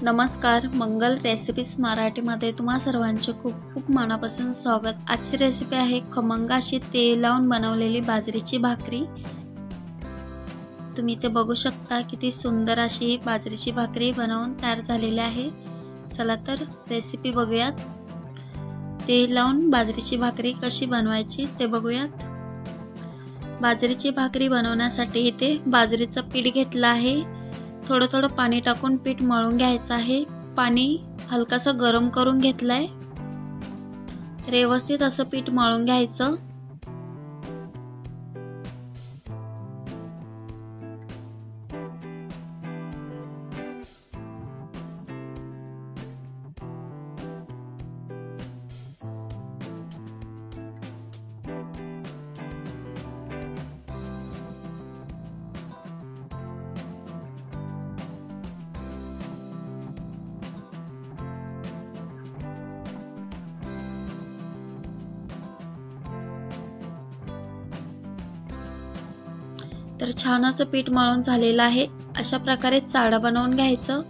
नमस्कार, मंगल रेसिपीज मराठीमध्ये तुम्हा सर्वांचे खूप खूप मनापासून स्वागत। आजची रेसिपी आहे खमंग अशी तेल लावून बनवलेली बाजरीची भाकरी। तुम्ही ते बघू शकता किती सुंदर अशी बाजरीची भाकरी बनवून तयार झालेली आहे। चला तर रेसिपी बघूयात। तेल लावून बाजरीची भाकरी कशी बनवायची ते बघूयात। बाजरीची भाकरी बनवण्यासाठी इथे बाजरीचं पीठ घेतलं आहे। थोडं थोडं पाणी टाकून पीठ मळून घ्यायचं आहे। पाणी हलकासं गरम करून घेतलंय। तर व्यवस्थित असं पीठ मळून घ्यायचं। तर छान असं पीठ मळून झालेलं आहे। अशा प्रकारे चाळा बनवून घ्यायचं।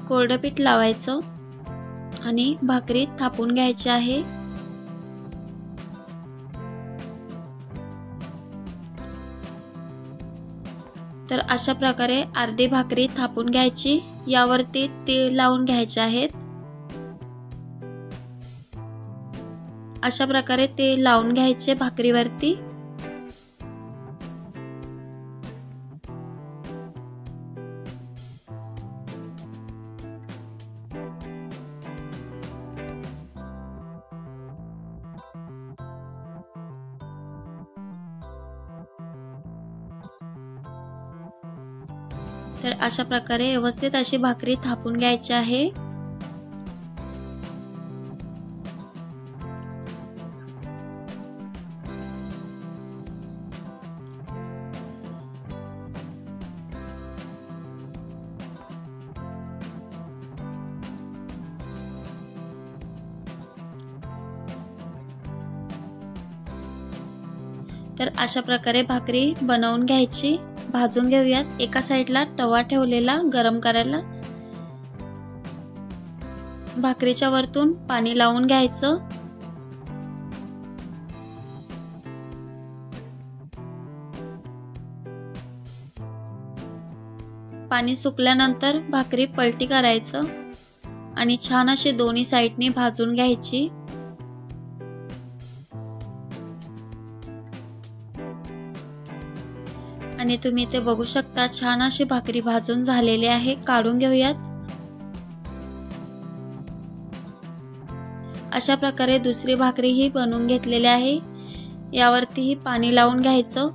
कोरडं पीठ लावायचं आणि भाकरी थापून घ्यायची आहे। तर अशा प्रकारे अर्धी भाकरी थापून घ्यायची। यावरती तेल लावून घ्यायचे आहेत। अशा प्रकारे तेल लावून घ्यायचे भाकरीवरती। तर अशा प्रकारे व्यवस्थित अशी भाकरी थापून घ्यायची आहे। तर अशा प्रकारे भाकरी बनवून घ्यायची। भाजून घेऊयात। एका साइडला तवा ठेवलेला गरम करायला। भाकरीच्या वरतून पाणी लावून घ्यायचं। पाणी सुकल्यानंतर भाकरी पलटी करायचं आणि छान अशी दोन्ही साइडनी भाजून घ्यायची। आणि तुम्ही ते बघू शकता छान अशी भाकरी भाजून झालेली आहे। काढून घेऊयात। अशा प्रकारे दुसरी भाकरी ही बनवून घेतलेली आहे। यावरतीही पाणी लावून घ्यायचं।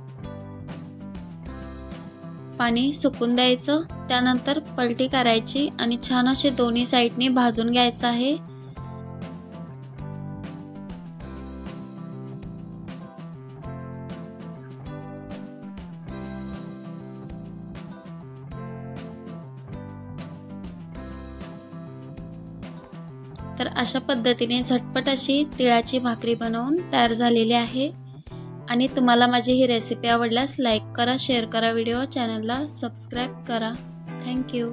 पाणी सुकून द्यायचं। त्यानंतर पलटी करायची आणि छान अशी दोन्ही साइडनी भाजून घ्यायचं आहे। तर अशा पद्धतीने झटपट अशी तिळाची भाकरी बनवून तयार झालेली आहे। आणि तुम्हाला माझी ही रेसिपी आवडल्यास लाईक करा, शेअर करा, व्हिडिओ चॅनलला सबस्क्राइब करा। Thank you.